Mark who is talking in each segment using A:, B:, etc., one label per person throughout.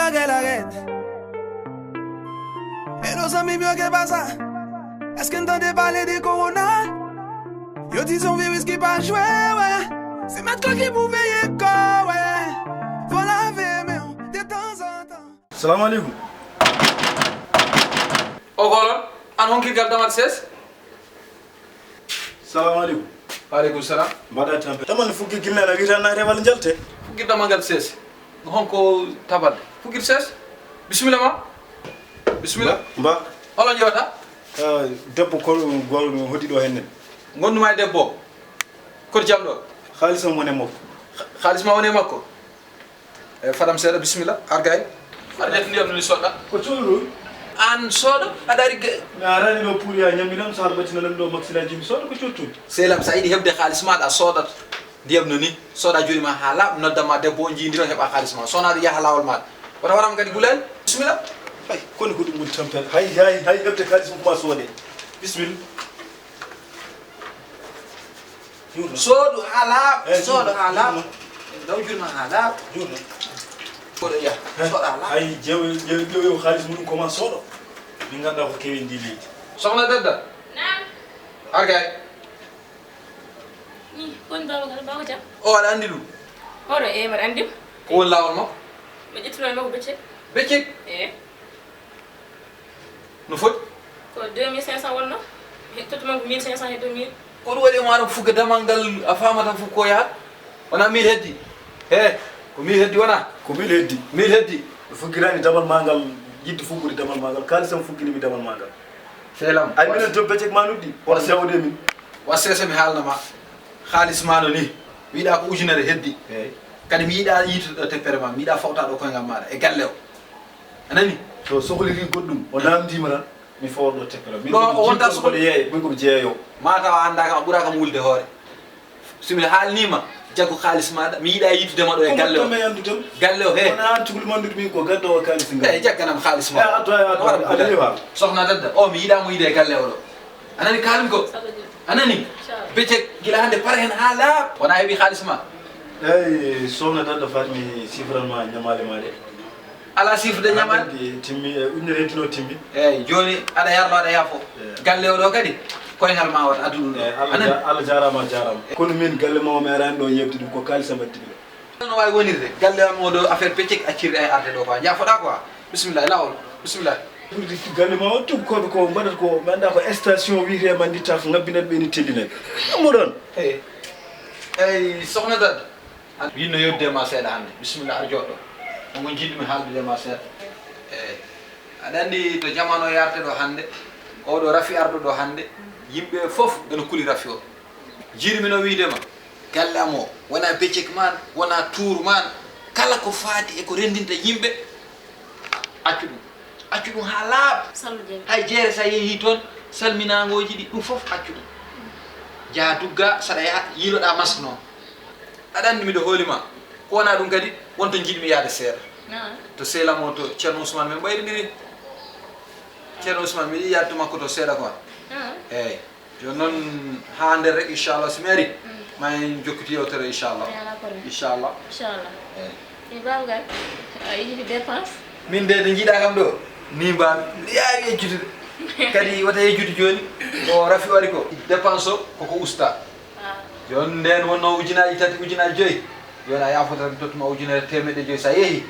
A: pas qu'elle arrête. Et nos amis mieux que pas ça. Est-ce qu'on entendait parler de Corona? Yo dis son virus qui pas joué, ouais. C'est maintenant qui pouvait y être, ouais. Faut laver, mais de temps en temps.
B: Salam alaikum.
C: Ogolon, an honki gal damal ses?
B: Salam alaikum.
C: Alaikum salam.
B: Mbada tampe. Taman fuki gilna la gira na rewal jalte.
C: Fuki damal ses. Honko tabal. Fuki ses? Bismillah ma. Bismillah.
B: Mba.
C: Olo jota?
B: Debbo ko gol hodi do henne.
C: Gondu may debbo. Ko jamdo.
B: Khalisam wone mako.
C: Khalis ma wone makko. Fadam seda bismillah. Argay. Arjet ndiyam ni soda.
B: Ko tulu.
C: An soda adari
B: na rani do puri ya nyamilam sar batina lam do maksila jimi soda ko cottu.
C: Selam saidi hebde khalis ma da soda. Ndiyam no ni soda juri ma hala noddama debbo jindiro heba khalis ma. Sona do yaha lawol ma. Wata waram gadi gulal. Bismillah.
B: Hay koni ko dum tamper. Hay hebde khalis ko ma sode. Bismillah.
C: Sodu halab, sodu halab. Daw jurma halab.
B: Jurna.
C: Ko ya. Sodu halab.
B: Ay jew khalis mun ko ma sodo. Bi nganda ko kewi ndili.
C: Soxna Dada.
D: Naam.
C: Argay.
D: Ni kon bawo jam.
C: O ala andilu.
D: Odo e mar andim.
C: Ko won lawol mo?
D: Be jettuno mako becce.
C: Becce no fot.
D: Ko 2500 wonno. Hettotuma ko 1500 he 2000.
C: Ko do wadi mo ara fuga damangal a famata fu ko ya. Wana mil heddi. Ko mil heddi wana.
B: Ko mil heddi.
C: Mil heddi.
B: Fukirani damal mangal jiddi fuguri damal mangal khalisam fukini mi damal mangal.
C: Selam.
B: Ay minen to becce manudi. Wala sawde min.
C: Wasese mi halna ma. Khalis mano ni. Wiida ko ujunere heddi. Kadi mi yida yitudo te perma mi yida fawta do ko ngam mara e galle o. Anani?
B: To sohliri goddum o namdima tan mi fawdo teppere mi
C: No, o wonta
B: ko yeey mi ko jeeyo
C: mata o anda kam buraka mulde hoore simi halnima jago khalis mada mi yida yitude ma do e galle o
B: me yandu tam
C: galle o he
B: wona tugul mandude mi ko gaddo o khalis ngam
C: e jagganam khalis ma
B: adalewa
C: soxna Dada o mi yida mo yide galle o do anani kalim ko anani becce gila hande par hen hala wona hebi khalis ma
B: ay soxna Dada fatmi sifralma nyamale made
C: ala sifde nyamal
B: timmi unere tino timmi
C: joni ada yarlo ada yafo galle o do kadi koy ngal ma wat adunu
B: Allah jarama kono min galle ma mi arani do yebti dum ko kalisa batti
C: no way wonirde galle mo do affaire peccik accirde ay arde do ko jafoda quoi bismillah lawol bismillah
B: galle ma wattu ko mbadat ko manda ko station wiite mandi taf ngabbinat be ni teddina mo don
C: ay soxna Dada yino yodde ma seeda hande bismillah arjodo mo jidmi haldude ma seeda aɗa andi to jamano yarte ɗo hande oɗo rafi arɗo ɗo hande yimɓe fof ene kuli rafi o jirmi no wiidema galle am o wona beccek man wona tour man kala ko faati e ko rendinta yimɓe accu ɗum ha laaɓa hay jeere sa yeehi toon salminagoji ɗi ɗum fof accu ɗum jaa dugga saɗa yaha yiiloɗa masque noon aɗa andi miɗo hoolima ko wona ɗum kadi wonto jiɗmi yaade seeɗa to seelamo to ceerno Ousmane min ɓayrindiri ceerno Ousmane miɗi yaade to makko to seeɗa quoi eyyi joni noon ha nder rek inchallah so mi ari ma en jokkiti yewtere inchallah inchallah
D: eyyi babgal a yiɗi dépense
C: min de jiiɗa kam ɗo ni mbami mbiɗa yaawi yejjutude kadi wata yejjude joni o rafi wari ko dépense o koko usta joni nden wonno ujunaji 3 ujunaji 5 joni a yafotata tottuma ujunere 100 sa yeehi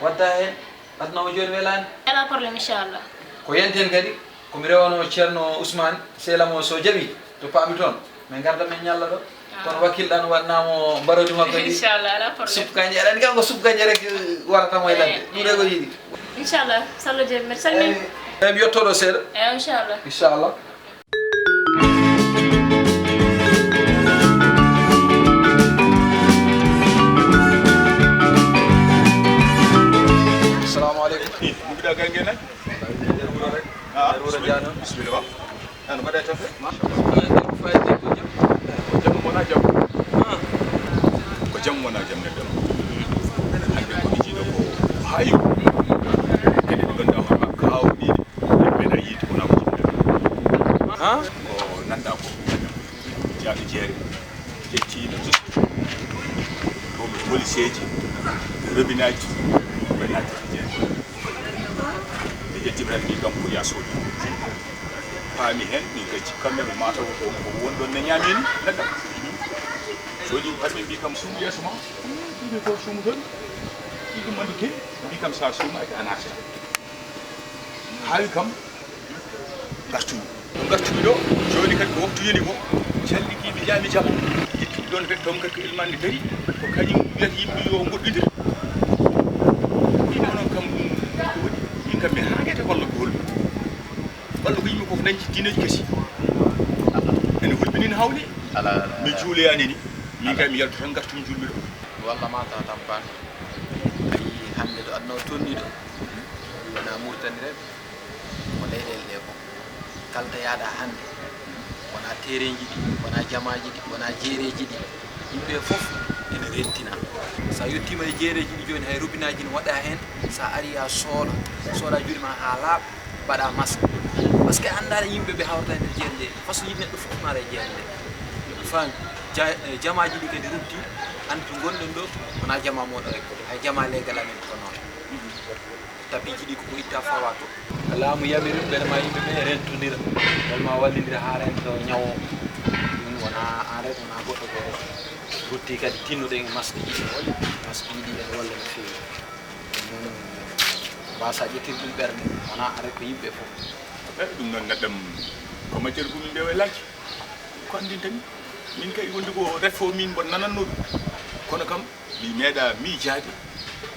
C: wadda hen adnamo joni welani
D: ala probléme inchallah
C: ko yenten kadi komi rewano ceerno Ousmane seelamo so jaaɓi to paami toon min garda min ñalla ɗo kono wakkilɗan waɗnamo mbarodi makko
D: inchallah ala probléme
C: sup kanje aɗa andi kanko sup kanje rek waratamo e ladde ɗum de ko yiiɗi
D: inchallah sallo jeeɓi mbeɗa salmini
C: mi yettoɗo seeɗa
D: eyi inchallah
C: inchallah
E: Mudah gangena? Bismillah. Anu pada tafe? Jam mona jam. Ko jam mona jam ne dum. Hande ko ji do ko hayu. Kadi do ganda ma kaw ni be da yiti ko na ko. Ko nanda ko. Jaagi jere. Jetti no just. Ko mi policeji. Robinaji. ɓe naati jeen ɓe ƴetti tan mi kam ko yasoji paami hen mi gacci kamɓe ɓe mataw ko wonɗon ne ñamini neɗɗam soji paɗɓe mbi kam suum yeeso ma ɗiɓe ko suumu ton ɗiɗum andi kewi mbi kam sa suumaki a natata haawi kam gartumi gartumi ɗo joni kadi ko waktu yoni ko calliki mi jaami jam ƴettiɓe ɗon kadi ɗon kadi ko ilmande dari ko kañum wiyata yimɓe yo goɗɗodir ɗino noon kam ko waɗi min kam mi haagete walla ko holmi walla ko yimɓe koko dañci diineji kesi ene hulɓinina hawli mi juuloyani ni min kay mi yalto tan gartumi julɓe ɗo
C: walla mata tampani ayi hande ɗo adno tonni ɗo wona murtanireɓe ko leyɗele ɗe ko kalta yaaɗa hande wona tereji ɗi wona jamaji ɗi wona jeereji ɗi yimɓe foof ene rentina sa yettima e jeereji ɗi joni hay robinaji ne waɗa hen sa ari a sooɗa juuɗe ma ha laaɓa mbaɗa masa par ce que andare yimɓe ɓe hawrata e nder jeere nde façon yimɓe neɗɗo foof mara e jeere nde yoɓe faami jamaji ɗi kadi rutti hande to gonɗen ɗo wona jama moɗo rek hay jama leggal amen ko noon tabiji ɗi koko itta fawa to laamu yamiri beele ma yimɓe ɓe rentodira beele ma wallidira ha rento ñawo ɗum wona en ret wona goɗɗo ko rutti kadi tinnuɗe masque ji masque ji ɗi ene walla no fewi noon mbasa ƴettir ɗum ɓerde wona are ko yimɓe fof
E: ɗum noon neɗɗam ko majjere ko min ndewe lacce ko andin tan min kay wonde ko refo min mbo nananno ɗum kono kam mi meeɗa miijaade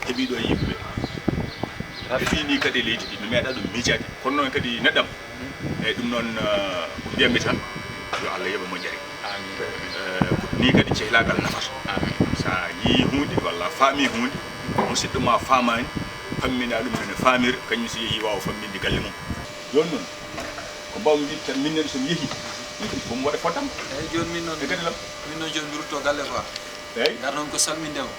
E: heɓiɗo e yimɓe heɓini kadi leydi ɗi mi meeɗa ɗum miijaade kono noon kadi neɗɗam eyyi ɗum noon ko mbiyammi tan yo Allah yoɓa moƴƴere ko ni kadi cehlagal nafata sa yii hunde walla faami hunde musidɗo ma famani fammina ɗum ene famir kañum so yeehi wawa famminde galle mum joni noon ko mbawmi wiide tan minnen somi yeehi fomi waɗa fotam
C: eyyi joni min noon
E: e kadi lam
C: min noon joni mi rutto galle quoi
E: eyyi
C: gar noon ko salmindema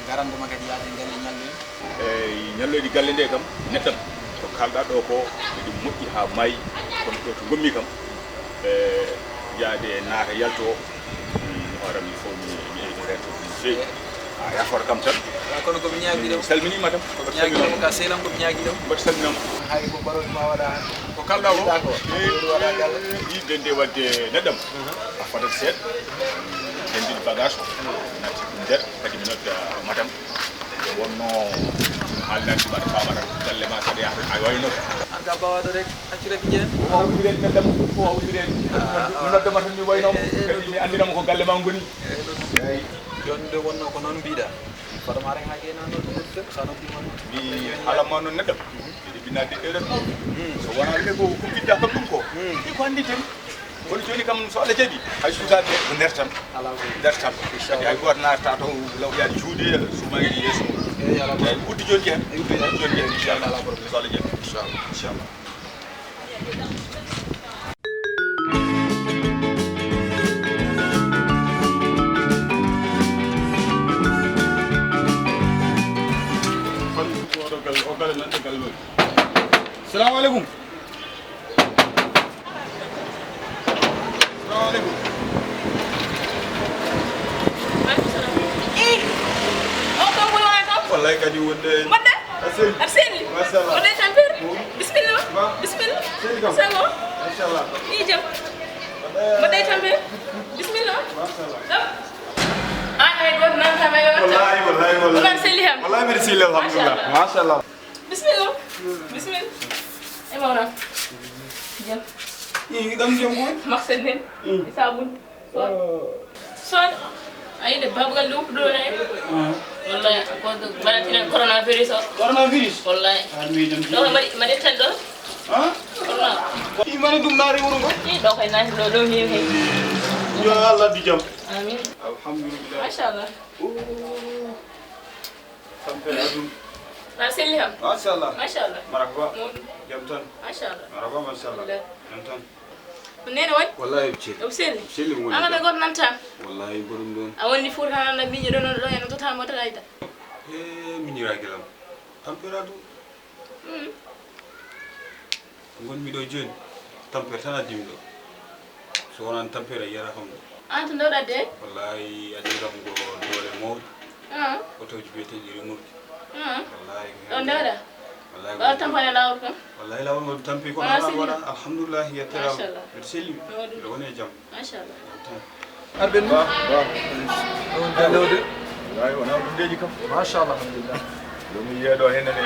C: garandema kadi yaade galle ñalloyde
E: eyyi ñalloyde galle nde kam neɗɗam ko kalɗa ɗo ko eɗum moƴƴi ha maayi kono ɗo to gommi kam yaade naata yalto hoorem il faut mi rento ɗum fewi a yafota kam tan
C: kono komi ñaguiɗemo
E: salminima tam
C: komi ñaguiɗemo ka sehlam komi ñaguiɗemo
E: mbaɗa salminama
C: hay ko baroji ma waɗa hen
E: ko kalɗa ko
C: waɗa galle
E: yidde nde wadde neɗɗam a fadat seeɗa dendiɗo bagage o natti ɗum nder kadi mi nodda madame e wonno haalnanti mbaɗa famata galle ma kadi yahata a waynota
C: an ka bawaɗo rek acciraki jeen
E: o hawdiren neɗɗam o hawdiren mi noddama tan mi waynoma kadi mi andinama ko galle ma goni eyyi
C: joni nde wonno ko noon mbiɗa fotoma rek ha jeyna noon sa noddima
E: mi haalanma noon neɗɗam mbiɗa binade ɗeɗen so wona ɓe ko ɓidda kam ɗum ko ɗi ko andi ten kono joni kam so Allah jaaɓi hay sukaɓe ko nder tan nder tan kadi hay goto narta to lawƴade juuɗe sumayɗi yeeso eyyi uddi joni jehen uddi joni jehen inchallah ala probléme so Allah jaaɓi inchallah Assalamu alaikum. Assalamu alaikum. Wallahi kadi wonde.
D: Wonde?
E: Asel.
D: Arseni.
E: Masallah.
D: Wonde tampir? Bismillah. Bismillah. Sango.
E: Inshallah.
D: Ni jam. Wonde tampir? Bismillah. Masallah. Ay god nan tamayo.
E: Wallahi.
D: Wallahi seliham.
E: Wallahi merci alhamdulillah. Masallah.
D: Bismillah. Bismillah. E mawna. Jam.
E: Ni dam jam ko?
D: Maksen nen. Sabun. Son. Ay de babgal do do nay. Wallahi ko baratina coronavirus.
B: Coronavirus?
D: Wallahi.
B: Ami dem
D: Do ma de tan do.
B: Ha?
D: Corona.
B: I mani dum naari wuro ko?
D: Ni do kay nan do mi he.
B: Yo Allah di jam.
D: Amin.
B: Alhamdulillah.
D: Mashallah.
B: Sampai adum.
D: Na seliham.
B: Masyaallah.
D: Mashallah.
B: Marhaba. Jam tan.
D: Mashallah.
B: Marhaba masyaallah. Jam tan.
D: Nene way?
F: wallahi bcel
D: O sel.
F: bcel mo
D: Anga be god nan tan.
F: wallahi borum don
D: A woni fur hanan na biñu do non do en to ta mo tayta.
F: e minira gelam temperature ngon mi do joni temperature na dimdo so wonan temperature yara hom
D: Ant ndo da de?
F: wallahi adiram go dole mo otoji biyeteɗi remorque wallahi
D: ɗon ndewɗa
F: wallahi
D: ɗo tampane lawol kam
F: wallahi lawol ngol tampi kono
D: Wala
F: an
D: sigi.
F: waɗa alhamdoulillahi yetteraw
D: Machallah.
F: mbiɗa selli mbiɗa woni e jaam
D: machallah
C: arben
E: ba
C: on dalode
E: wayi wona ɗum deji kam
C: machallah alhamdulillah
E: ɗum yeeɗo henen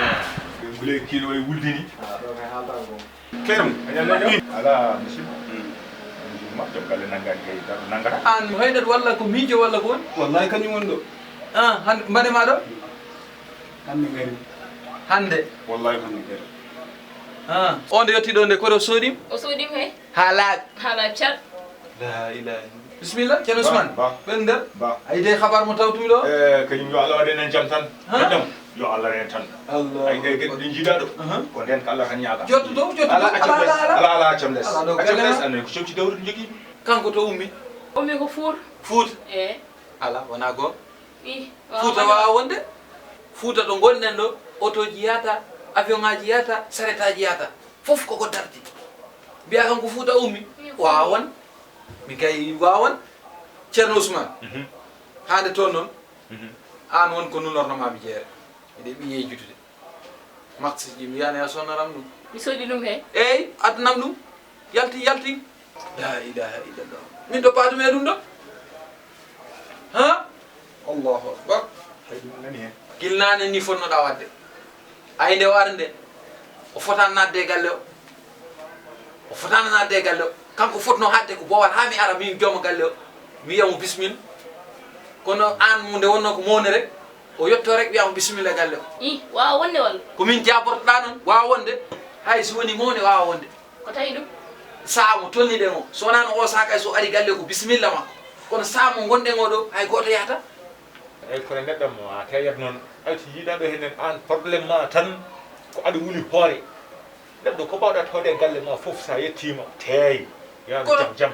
E: e gule kilo e wuldini
C: ɗo kay haalta ko
F: keram
E: ala musidɗo ma jom galle nanggani kay tan nanggata
C: an haydat walla ko miijo walla ko woni
F: wallahi kañum woni ɗo
C: hande mbaɗema ɗo
F: hande gari
C: hande
F: wallahi hande gari
C: on nde yetti ɗo nde koto sooɗim
D: o soodima kay
C: ha laaɓi
D: haala cal
C: la ilaha illallah bisimilla ceerno ousmane
E: ba
C: ɓen nder
E: ba
C: ayi de habar mo tawtumi ɗo
E: e kañum yo Allah waɗenen jaam tan
C: Ha?
E: neɗɗam yo Allah ren tan
C: allah
E: ay de geɗe ɗe jiiɗa ɗo ko nden ko Allah tan ñaaga
C: jotto dow jotto
E: ala
C: dow
E: accam less ala ala accam less
C: Ala ɗo
E: accam
C: galle
E: less
C: ma.
E: annen ko comci dawrude jogiimi
C: kanko to ummi
D: ummi ko fuur
C: fuuta
D: e
C: ala wona goo
D: i
C: fuuta wawa wonde fuuta ɗo gonɗen ɗo autoji yahata avion ngaji yahata saret aji yahata fof koko darti mbiya kanko fuuta ummi wawa won min kay wawa won ceerno ousmane hande toon noon an won ko nulornomami jeere eɗe ɓiye jutude max ji mi wiyani a sonnaram ɗum
D: mi soodi ɗum kay
C: eyyi addanam ɗum yalti yalti la ilaha illallah min ɗo paadume ɗum ɗo ha allahu akbar
E: hay ɗum nani hen
C: gilnane ni fonnoɗa wadde ay nde o ara nde o fotani nadde e galle o fotani nadde e galle o kanko fotno hadde ko bowat ha mi ara min jooma galle o mi wiyamo bisimilla kono an mu nde wonno ko mowne rek o yetto rek wiyamo bisimilla e galle o
D: i wawa wonde walla
C: komin jabortoɗa noon wawa wonde hay so woni mowne wawa wonde
D: ko tawi ɗum
C: saa mo tolniɗen o so wonano o saka so ari galle ko bisimilla makko kono saa mo gonɗen o ɗo hay goto yahata
E: eyyi kono neɗɗam a teyat noon alti yiiɗaɗo henen an probléme ma tan ko aɗa wuli hoore neɗɗo ko mbawɗa tawde e galle ma fof sa yettima teey yaano
C: Kono-
E: jam jam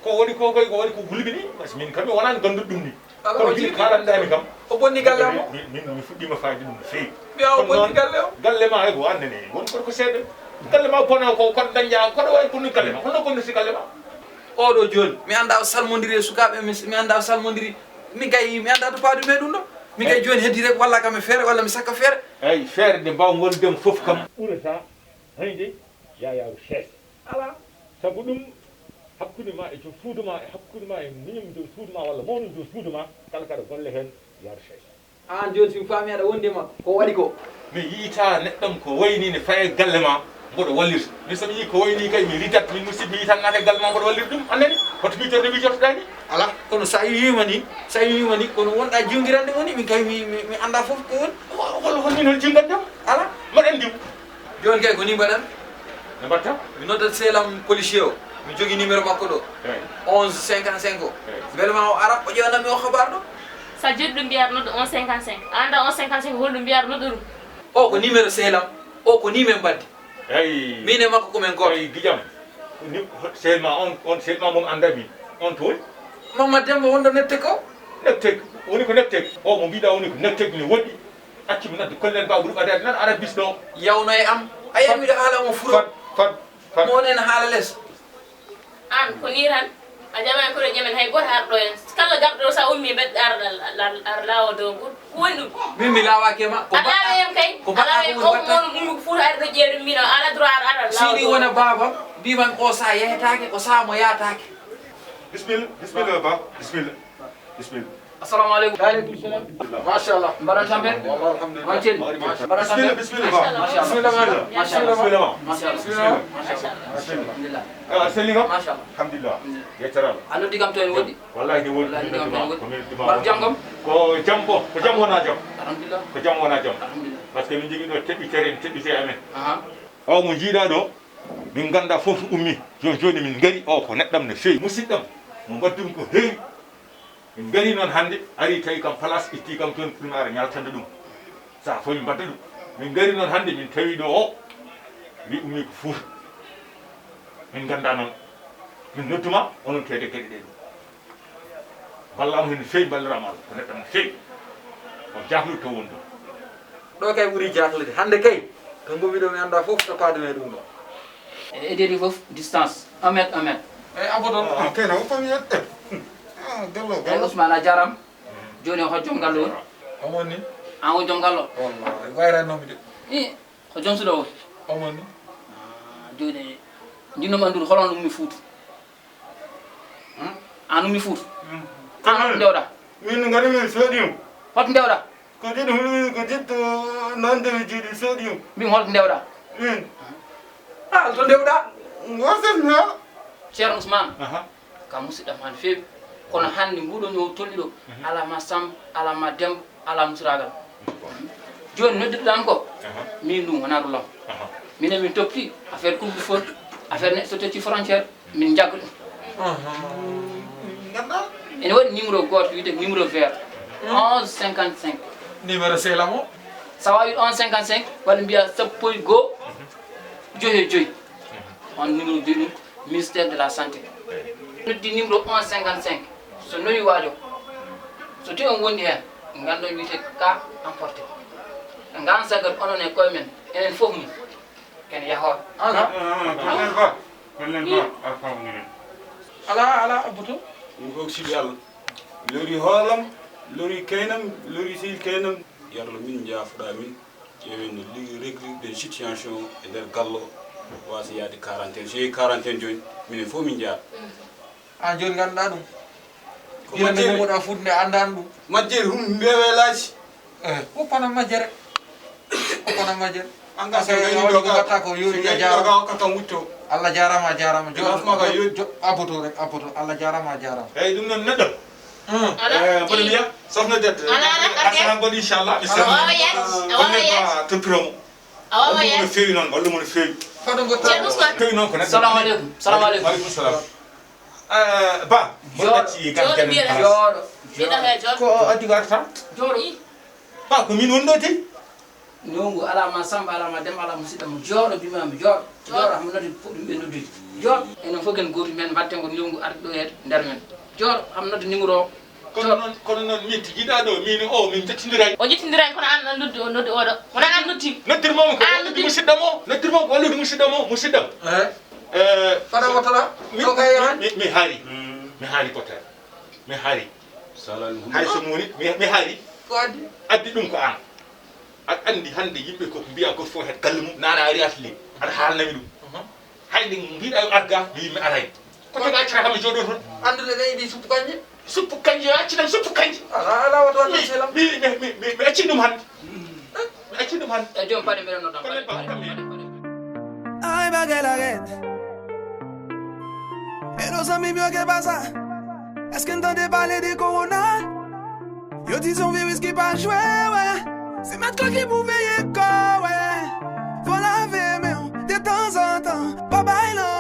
E: ko woni ko koy ko woni ko gulmi ni par ce que min kam mi wonani ganduɗo ɗum ni
C: Ala,
E: kono
C: o
E: jiɗi
C: jiɗi.
E: kalanɗami kam
C: o bonni galle mo
E: min mi fuɗɗima fayde ɗum no fewi
C: mbiya o
E: Kono
C: bonni
E: noon,
C: galle o
E: galle ma ko andani won koto ko seeɗa galle ma bono ko koɗo dañƴa koɗo wawi bonni galle ma holno bonnirti galle ma
C: oɗo joni mi anda o salmodiri e sukaɓe mi anda o salmodiri min kay mi anda to paadu me ɗum ɗo min kay joni heddi rek walla kam e feere walla mi sakka feere
E: eyyi feere nde mbaw gondudemo fof kam ɓurata hayde yayaw sees ala saabu ɗum hakkude ma e joom suudu ma e hakkude ma e miñum joom suudu ma walla mawɗum joom suudu ma kala kaɗa golle hen yaar sees
C: an joni somi faami aɗa wondi e makko ko waɗi ko
E: mi yiita neɗɗam ko wayni ne faye galle ma mboɗo wallirta min somi yii ko wayni kay mi ridat min musidɓe yi tan nate galle ma mboɗo wallirta ɗum annani hoto mitorde mi jottoɗa ni
C: ala kono sa wiwima ni kono wonɗa jiwguirande woni min kay mi anda foof ko woni
E: holmin hol jingaddam
C: ala
E: mbaɗen ndiw
C: joni kay ko ni mbaɗan
E: ne mbatta
C: mi noddat seelam policier o mi jogui numéro makko ɗo
E: eyyi
C: 11 55 o
E: eyyi
C: beele ma o ara o ƴewanami o habar ɗo
D: sa jodi ɗum mbiyata noddo 155 a anda 155 holɗum mbiyata noddo ɗum
C: o ko numéro seelam o ko ni men baddi
E: eyyi
C: min e makko komin goto
E: eyyi guiƴam selma on selma moom anda min on toon
C: mamma demba wonɗo nette ko
E: neptek woni ko neptek o mo mbiɗa woni ko neptek ne woɗɗi accimi nadde kollen ba groupe adade nan ara bis ɗo
C: yawno e am a yiya miɗo haala omo furo
E: fat
C: mo wonen haala less
D: an ko ni tan a jaɓani koɗo ƴamen hay goto arɗo en kala garɗo sa ummi ɓedɗo ara lawo dow ko woni ɗum
C: min mi lawake ma
D: a laawi em kay
C: ko
D: a laawi em
C: mbaɗɗa ko
D: o mono ummi ko fuuta ari ɗo ƴeeɗum mbino ala droit ara lawo
C: siɗi wona babam mbimami o sa yehetake o sa mo yatake
E: bismillah ba bismillah
C: assalamu aleykum waaleykum salam machallah mbaɗa tampere wanceni mbaɗa tampere
E: bismillah ba selli kam
C: machallah
E: alhamdulillah yetterama
C: a noddi kam to en woɗɗi
E: wallahi ne woɗɗi
C: Wallahi ne woɗɗi.
E: ko
C: mbaɗa jam kam
E: ko jam ko jam wona jam
C: alhamdulillah
E: ko jam wona jam
C: alhamdulillah
E: par ce que min jogui ɗo teɓɓitere en teɓɓite amen
C: aha
E: o mo jiiɗa ɗo min ganda fof ummi joni joni min gaari o ko neɗɗam no fewi musidɗam mo mbaddumi ko heewi min gaari noon hannde ari tawi kam place itti kam toon pour mi ara ñaltande ɗum sa fof min mbadda ɗum min gaari noon hannde min tawi ɗo o wi ummi ko fuuta min ganda noon min nodduma onon kede geɗe ɗe ɗum ballam hen no fewi ballirama Allah ko neɗɗam no fewi o jahlu to won ɗo
C: ɗo kay ɓuuri jahlude hande kay to gomiɗo mi anda foof to paadume ɗum ɗo
G: e dedi fof distance 1 mètre 1 mètre
C: eyyi abodon
F: kene o fami yette gallo
G: eyyi Ousmane a jaram joni ho jom gallo woni
C: omoni
G: an o jom gallo
C: wallahi wayranomi de
G: i ko jom suɗo woni
C: omoni
G: joni jinnomi andude holon ummi fuutu an ummi fuutu an hoto ndewɗa
F: min ngari min soɗiyum
G: hoto ndewɗa
F: ko jiɗi hulmi ko jitto nande mi jiiɗi soɗiyum
G: mbimi holto ndewɗa
F: min
C: to ndewɗa
F: gosefna
G: ceerno ousmane ka musidɗam hande feewi kono hande nguɗo ñow tolli ɗo alama samba alama demba ala musuragal joni noddirɗam ko min ɗum wona ɗulam minen min toppi affaire coupe du feu affaire neɗɗo so totti frontiére min jagga ɗum
C: ganduɗa
G: ene waɗi numéro goto wiyete numéro vert 11 55
C: numéro sehlam o
G: sa wawi 11 55 walla mbiya sappo e goho joyi e joyi on numéro joyi ɗum ministère de la santé noddi numéro 11 55 so noyi waajo so tawi on wondi hen ganduɗon wiyete cas emporté ngan sagat onon e koye men enen fof mum ken yahoɓe
C: ala abbuto
E: ko sibi Allah lori hoolam lori kaynam lori sil kaynam yarlo min jaafuɗa min ƴeewen no réglude situation e nder gallo wasi yaade quarantaine so yehi quarantaine joni minen fof min jaa
C: an joni ganduɗa ɗum ina nde momoɗa fuude nde andani ɗum
E: majjere hum mbewe laaji
C: huppana majjere huppana majjere
E: engagé
C: waɗi ko gatta ko yori a jarama
E: kaka wutto
C: Allah jarama a jarama
E: Maka yori.
C: abboto rek abboto Allah jarama a jarama
E: eyyi ɗum noon neɗɗo
D: ala
E: mboɗo wiya sohna dette asana goɗo inchallah mi
D: awawa
E: toppiromo
D: awawa
E: no
D: yet
E: feewi noon wallumo no feewi
C: faɗo gotta
D: ceerno Ousmane
E: feewi noon ko neɗɗo
G: salamu aleykum salamu aleykum
E: waleykum salam ba mo ɗacci
D: Jooɗo
E: gan
D: mbiyata.
G: jooɗo
D: mbiɗa he jooɗo
E: ko addi garta
G: jooɗo
E: ba ko min woni ɗo ti
G: nongu alama samba alama demba ala musidɗo mo jooɗo mbimami jooɗo jooɗo hamo noddi puɗɗum ɓe noddude jooɗo enen fof ken gooti men mbatten ko nongu ardi ɗo heede nder men jooɗo hamo noddi numéro o
E: kono noon min tijiɗa ɗo min o min jettodiray
D: o jettidirani kono an noddi o noddi oɗo wona an noddi
E: noddirmomo ko
D: Ah,
E: wallude
D: noddi.
E: musidɗam o noddirmomo ko wallude musidɗam o musidɗam
C: faɗa wotoɗa to kay han
E: mi haari mi haari potere mi haari hay so moni mi haari
C: ko addi
E: addi ɗum ko an aɗa andi hande yimɓe koko mbiya goto fof het galle mum nana ari atelier aɗa haalnami ɗum hayde mbiɗa yo arga mi yimmi aray ko taga accatama jooɗo toon
C: andude ɗe yiɗi suppu kanje
E: suppu kanje accitam suppu kanje
C: ala woto ɗum sehlam
E: mi acci ɗum hande mi acci ɗum hande
G: e joni paɗe mbeɗa noddan
E: Paɗe, paɗe, paɗe.
A: Ay, pa' que la guette. Pero ça m'est mieux que pas ça. Est-ce qu'on entendait parler des corona? Yo dis son virus qui pas joué, ouais. C'est maintenant qui pouvait y être, ouais. Faut laver, mais de temps en temps, pas bailler.